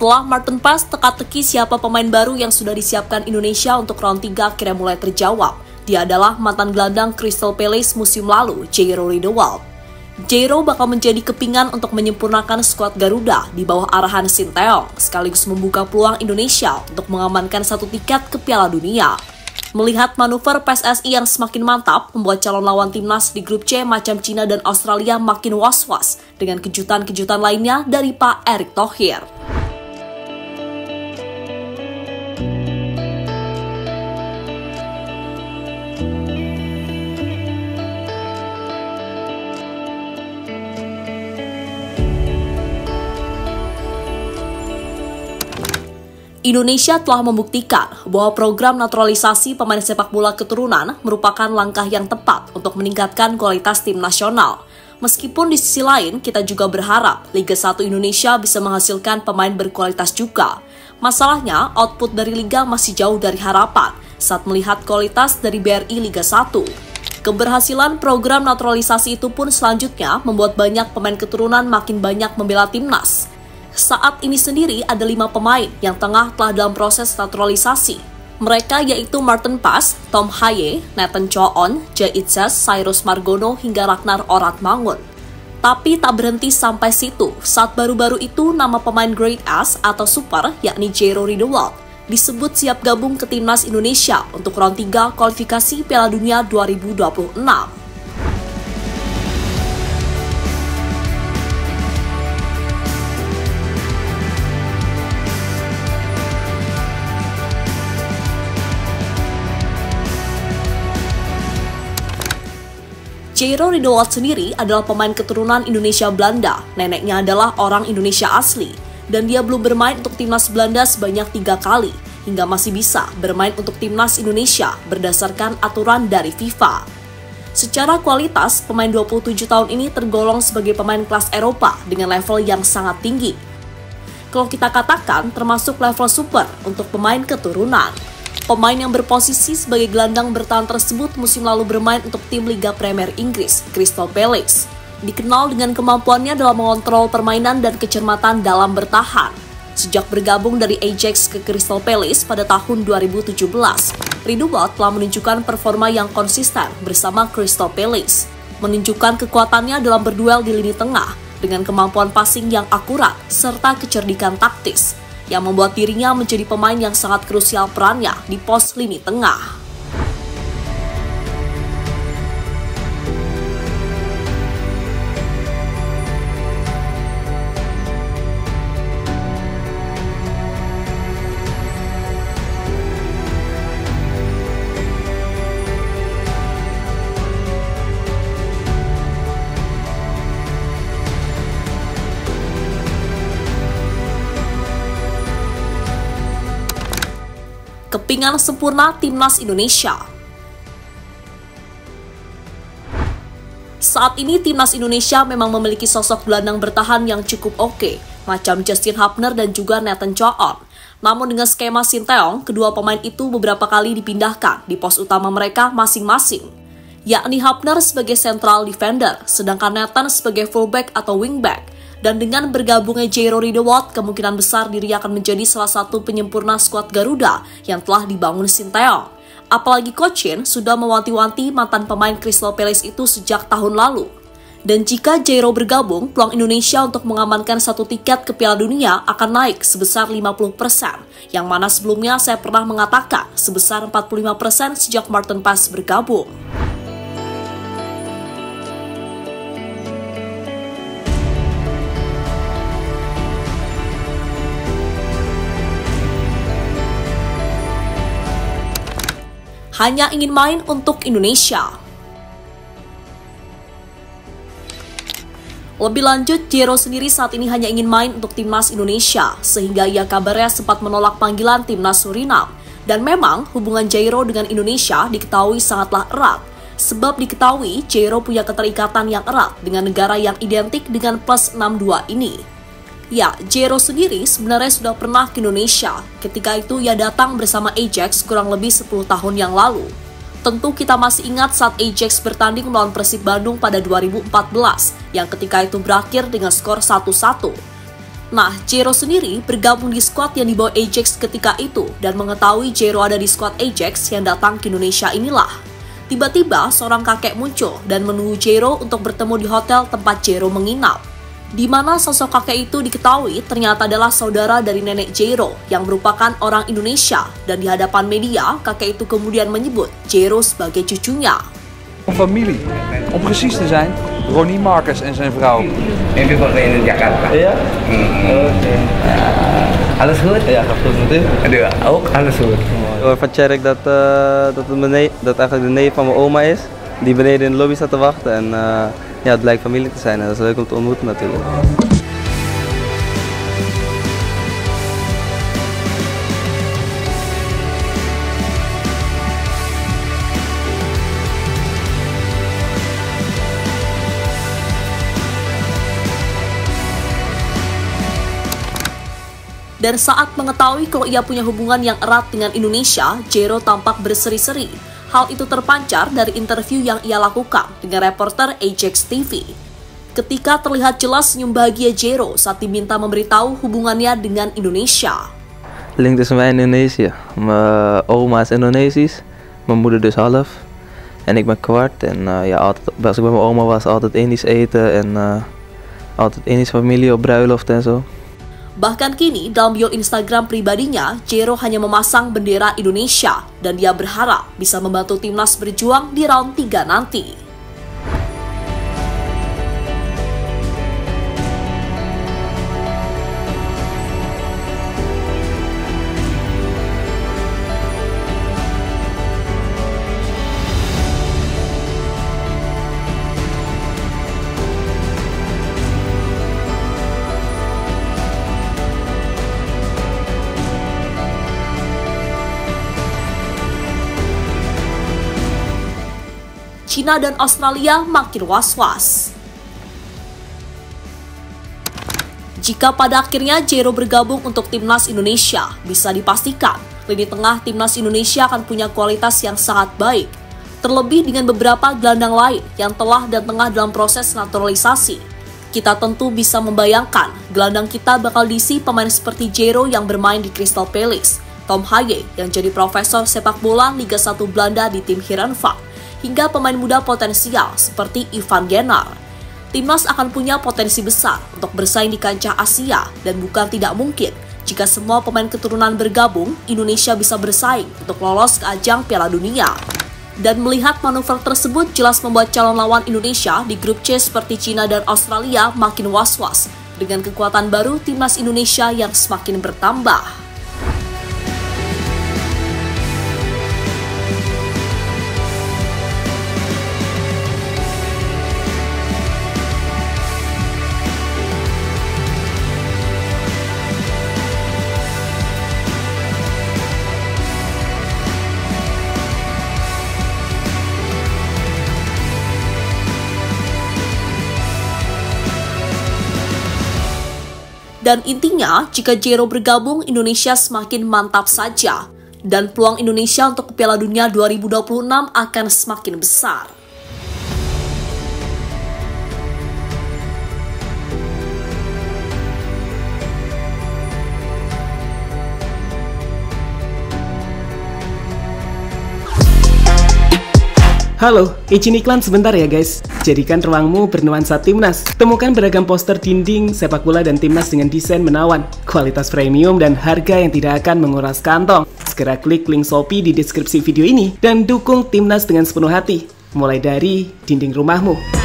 Setelah Martin Paes teka-teki siapa pemain baru yang sudah disiapkan Indonesia untuk round 3 akhirnya mulai terjawab. Dia adalah mantan gelandang Crystal Palace musim lalu, Jairo Riedewald. Jairo bakal menjadi kepingan untuk menyempurnakan skuad Garuda di bawah arahan Sinteyong, sekaligus membuka peluang Indonesia untuk mengamankan 1 tiket ke Piala Dunia. Melihat manuver PSSI yang semakin mantap, membuat calon lawan timnas di grup C macam Cina dan Australia makin was-was dengan kejutan-kejutan lainnya dari Pak Erick Thohir. Indonesia telah membuktikan bahwa program naturalisasi pemain sepak bola keturunan merupakan langkah yang tepat untuk meningkatkan kualitas tim nasional. Meskipun di sisi lain, kita juga berharap Liga 1 Indonesia bisa menghasilkan pemain berkualitas juga. Masalahnya, output dari Liga masih jauh dari harapan saat melihat kualitas dari BRI Liga 1. Keberhasilan program naturalisasi itu pun selanjutnya membuat banyak pemain keturunan makin banyak membela timnas. Saat ini sendiri ada 5 pemain yang telah dalam proses naturalisasi. Mereka yaitu Martin Paes, Tom Haye, Nathan Choon, Jay Itzes, Cyrus Margono hingga Ragnar Oratmangun. Tapi tak berhenti sampai situ. Saat baru-baru itu nama pemain Grade S atau Super yakni Jairo Riedewald disebut siap gabung ke timnas Indonesia untuk round 3 kualifikasi Piala Dunia 2026. Jairo Riedewald sendiri adalah pemain keturunan Indonesia Belanda. Neneknya adalah orang Indonesia asli. Dan dia belum bermain untuk timnas Belanda sebanyak 3 kali, hingga masih bisa bermain untuk timnas Indonesia berdasarkan aturan dari FIFA. Secara kualitas, pemain 27 tahun ini tergolong sebagai pemain kelas Eropa dengan level yang sangat tinggi. Kalau kita katakan termasuk level super untuk pemain keturunan. Pemain yang berposisi sebagai gelandang bertahan tersebut musim lalu bermain untuk tim Liga Premier Inggris, Crystal Palace. Dikenal dengan kemampuannya dalam mengontrol permainan dan kecermatan dalam bertahan. Sejak bergabung dari Ajax ke Crystal Palace pada tahun 2017, Riedewald telah menunjukkan performa yang konsisten bersama Crystal Palace. Menunjukkan kekuatannya dalam berduel di lini tengah dengan kemampuan passing yang akurat serta kecerdikan taktis, yang membuat dirinya menjadi pemain yang sangat krusial perannya di pos lini tengah. Kepingan sempurna timnas Indonesia. Saat ini timnas Indonesia memang memiliki sosok gelandang bertahan yang cukup oke, macam Justin Hapner dan juga Nathan Choon. Namun dengan skema Sinteyong, kedua pemain itu beberapa kali dipindahkan di pos utama mereka masing-masing, yakni Hapner sebagai central defender, sedangkan Nathan sebagai fullback atau wingback. Dan dengan bergabungnya Jairo Riedewald, kemungkinan besar dirinya akan menjadi salah satu penyempurna skuad Garuda yang telah dibangun Sinteyong. Apalagi Coach Shin sudah mewanti-wanti mantan pemain Crystal Palace itu sejak tahun lalu. Dan jika Jairo bergabung, peluang Indonesia untuk mengamankan 1 tiket ke Piala Dunia akan naik sebesar 50%, yang mana sebelumnya saya pernah mengatakan sebesar 45% sejak Martin Paes bergabung. Hanya ingin main untuk Indonesia. Lebih lanjut, Jairo sendiri saat ini hanya ingin main untuk timnas Indonesia, sehingga ia kabarnya sempat menolak panggilan timnas Suriname. Dan memang hubungan Jairo dengan Indonesia diketahui sangatlah erat, sebab diketahui Jairo punya keterikatan yang erat dengan negara yang identik dengan plus 62 ini. Ya, Jairo sendiri sebenarnya sudah pernah ke Indonesia. Ketika itu ia datang bersama Ajax kurang lebih 10 tahun yang lalu. Tentu kita masih ingat saat Ajax bertanding melawan Persib Bandung pada 2014, yang ketika itu berakhir dengan skor 1-1. Nah, Jero sendiri bergabung di skuad yang dibawa Ajax ketika itu dan mengetahui Jero ada di skuad Ajax yang datang ke Indonesia inilah. Tiba-tiba seorang kakek muncul dan menunggu Jero untuk bertemu di hotel tempat Jero menginap. Di mana sosok kakek itu diketahui ternyata adalah saudara dari nenek Jero yang merupakan orang Indonesia, dan di hadapan media kakek itu kemudian menyebut Jero sebagai cucunya. Familie, om precies te zijn, Ronnie Marcus en zijn vrouw. En u woont in Jakarta? Ja. Oké. Alles goed? Ja, gaat goed met u? Ja, ook alles goed. Ik hoor van Tjerk dat eigenlijk de neef van mijn oma is, die beneden in de lobby staat te wachten. En ja, het blijkt familie te zijn en dat is leuk om te ontmoeten natuurlijk. Dan saat mengetahui kalau ia punya hubungan yang erat dengan Indonesia, Jero tampak berseri-seri. Hal itu terpancar dari interview yang ia lakukan dengan reporter Ajax TV. Ketika terlihat jelas senyum bahagia Jero saat diminta memberitahu hubungannya dengan Indonesia. Link tussen mij en Indonesië. Mijn oma is Indonesisch, mijn moeder dus half. En ik ben kwart. En ja, altijd, als ik bij mijn oma was, altijd Indisch eten en altijd Indische familie op bruiloft en zo. Bahkan kini dalam bio Instagram pribadinya, Jero hanya memasang bendera Indonesia dan dia berharap bisa membantu timnas berjuang di round 3 nanti. China dan Australia makin was-was. Jika pada akhirnya Jero bergabung untuk timnas Indonesia, bisa dipastikan lini tengah timnas Indonesia akan punya kualitas yang sangat baik. Terlebih dengan beberapa gelandang lain yang telah dan tengah dalam proses naturalisasi. Kita tentu bisa membayangkan gelandang kita bakal diisi pemain seperti Jero yang bermain di Crystal Palace, Tom Haye yang jadi profesor sepak bola Liga 1 Belanda di tim Heerenveen, hingga pemain muda potensial seperti Ivan Genar. Timnas akan punya potensi besar untuk bersaing di kancah Asia dan bukan tidak mungkin jika semua pemain keturunan bergabung, Indonesia bisa bersaing untuk lolos ke ajang Piala Dunia. Dan melihat manuver tersebut jelas membuat calon lawan Indonesia di grup C seperti China dan Australia makin was-was dengan kekuatan baru timnas Indonesia yang semakin bertambah. Dan intinya, jika Jero bergabung, Indonesia semakin mantap saja. Dan peluang Indonesia untuk Piala Dunia 2026 akan semakin besar. Halo, izin iklan sebentar ya guys. Jadikan ruangmu bernuansa timnas. Temukan beragam poster dinding, sepak bola dan timnas dengan desain menawan, kualitas premium dan harga yang tidak akan menguras kantong. Segera klik link Shopee di deskripsi video ini dan dukung timnas dengan sepenuh hati. Mulai dari dinding rumahmu.